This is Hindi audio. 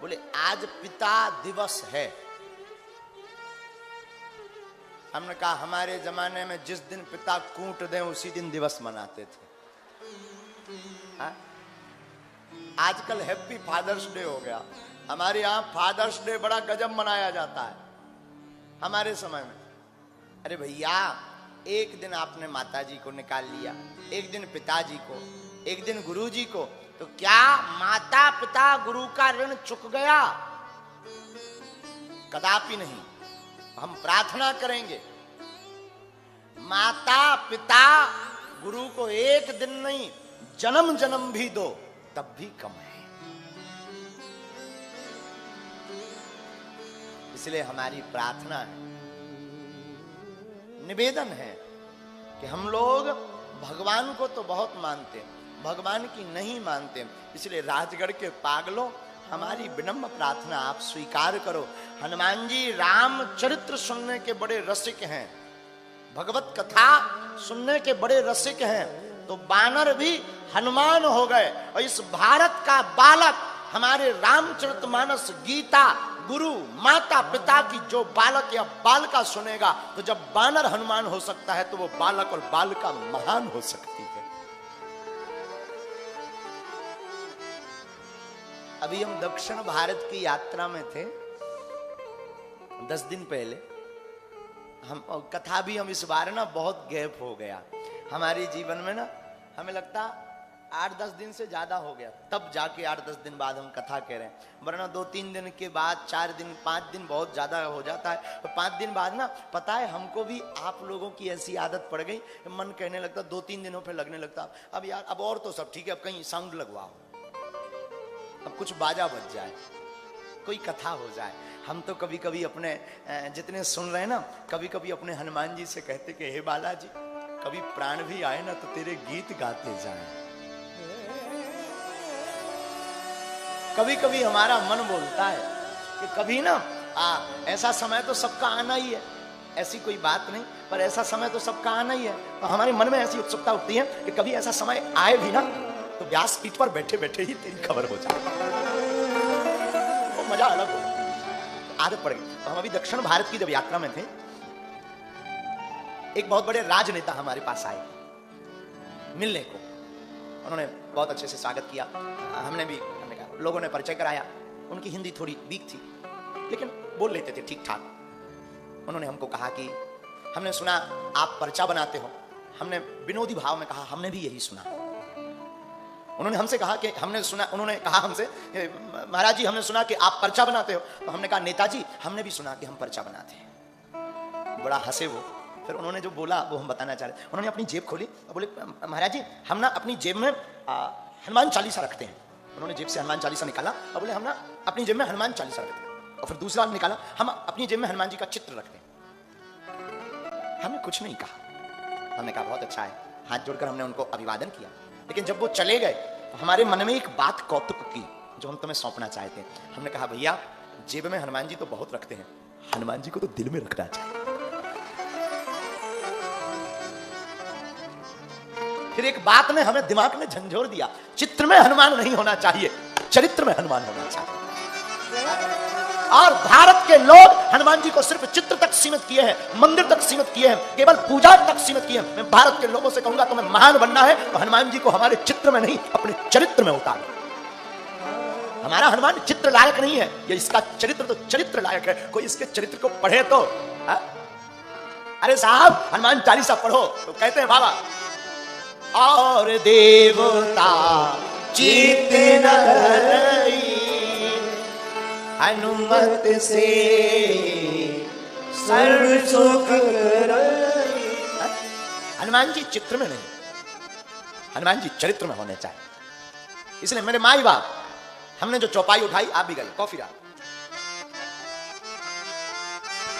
बोले आज पिता दिवस है। हमने कहा हमारे जमाने में जिस दिन पिता कूट दें उसी दिन दिवस मनाते थे। हा? आजकल हैप्पी फादर्स डे हो गया। हमारे यहां फादर्स डे बड़ा गजब मनाया जाता है। हमारे समय में अरे भैया एक दिन आपने माताजी को निकाल लिया, एक दिन पिताजी को, एक दिन गुरुजी को, तो क्या माता पिता गुरु का ऋण चुक गया? कदापि नहीं। हम प्रार्थना करेंगे माता पिता गुरु को एक दिन नहीं जन्म जन्म भी दो तब भी कम है। इसलिए हमारी प्रार्थना है, निवेदन है कि हम लोग भगवान को तो बहुत मानते, भगवान की नहीं मानते। इसलिए राजगढ़ के पागलों, हमारी विनम्र प्रार्थना आप स्वीकार करो। हनुमान जी रामचरित्र सुनने के बड़े रसिक हैं, भगवत कथा सुनने के बड़े रसिक हैं, तो बानर भी हनुमान हो गए। और इस भारत का बालक हमारे रामचरितमानस, गीता, गुरु, माता पिता की जो बालक या बालिका सुनेगा, तो जब बानर हनुमान हो सकता है तो वो बालक और बालिका महान हो सकती है। अभी हम दक्षिण भारत की यात्रा में थे 10 दिन पहले। हम कथा भी हम इस बार ना बहुत गैप हो गया हमारे जीवन में ना, हमें लगता 8-10 दिन से ज्यादा हो गया, तब जाके 8-10 दिन बाद हम कथा कह रहे हैं। वरना 2-3 दिन के बाद 4 दिन 5 दिन बहुत ज्यादा हो जाता है। तो 5 दिन बाद ना, पता है हमको भी आप लोगों की ऐसी आदत पड़ गई, मन कहने लगता 2-3 दिनों पे लगने लगता अब यार अब और तो सब ठीक है, अब कहीं साउंड लगवाओ, अब कुछ बाजा बज जाए, कोई कथा हो जाए। हम तो कभी कभी अपने जितने सुन रहे हैं ना, कभी कभी अपने हनुमान जी से कहते कि हे बालाजी, कभी प्राण भी आए ना तो तेरे गीत गाते जाएं। कभी कभी हमारा मन बोलता है कि कभी ना ऐसा समय तो सबका आना ही है, ऐसी कोई बात नहीं, पर ऐसा समय तो सबका आना ही है। तो हमारे मन में ऐसी उत्सुकता उठती है कि कभी ऐसा समय आए भी ना तो व्यास पीठ पर बैठे बैठे ही तेरी खबर हो जाए, तो मजा अलग हो, आदत पड़ गई। तो हम अभी दक्षिण भारत की जब यात्रा में थे, एक बहुत बड़े राजनेता हमारे पास आए मिलने को। उन्होंने बहुत अच्छे से स्वागत किया, हमने कहा, लोगों ने परिचय कराया। उनकी हिंदी थोड़ी वीक थी लेकिन बोल लेते थे ठीक ठाक। उन्होंने हमको कहा कि हमने सुना आप पर्चा बनाते हो। हमने विनोदी भाव में कहा हमने भी यही सुना। उन्होंने हमसे कहा कि हमने सुना, उन्होंने कहा हमसे महाराज जी हमने सुना कि आप पर्चा बनाते हो। तो हमने कहा नेताजी हमने भी सुना कि हम पर्चा बनाते हैं। बड़ा हंसे वो। फिर उन्होंने जो बोला वो हम बताना चाह रहे। उन्होंने अपनी जेब खोली और बोले महाराज जी हम ना अपनी जेब में हनुमान चालीसा रखते हैं। उन्होंने जेब से हनुमान चालीसा निकाला और बोले हम ना अपनी जेब में हनुमान चालीसा रखते हैं। और फिर दूसरा निकाला, हम अपनी जेब में हनुमान जी का चित्र रखते हैं। हमने कुछ नहीं कहा, हमने कहा बहुत अच्छा है, हाथ जोड़कर हमने उनको अभिवादन किया। लेकिन जब वो चले गए तो हमारे मन में एक बात कौतुक की जो हम तुम्हें सौंपना चाहते हैं। हमने कहा भैया जेब में हनुमान जी तो बहुत रखते हैं, हनुमान जी को तो दिल में रखना चाहिए। फिर एक बात ने हमें दिमाग में झंझोर दिया, चित्र में हनुमान नहीं होना चाहिए, चरित्र में हनुमान होना चाहिए। और भारत के लोग हनुमान जी को सिर्फ चित्र तक सीमित किए हैं, मंदिर तक सीमित किए हैं, केवल पूजा तक सीमित किए हैं। मैं भारत के लोगों से कहूंगा तुम्हें महान बनना है तो हनुमान जी को हमारे चित्र में नहीं अपने चरित्र में उतारो। हमारा हनुमान चित्र लायक नहीं है, ये इसका चरित्र तो चरित्र लायक है। कोई इसके चरित्र को पढ़े तो अरे साहब हनुमान चालीसा पढ़ो तो कहते हैं बाबा और देवता चित्त न धरई हनुमत से सर्व सुख करई। हनुमान जी चित्र में नहीं, हनुमान जी चरित्र में होने चाहिए। इसलिए मेरे माई बाप हमने जो चौपाई उठाई, आप भी गए कॉफी डाल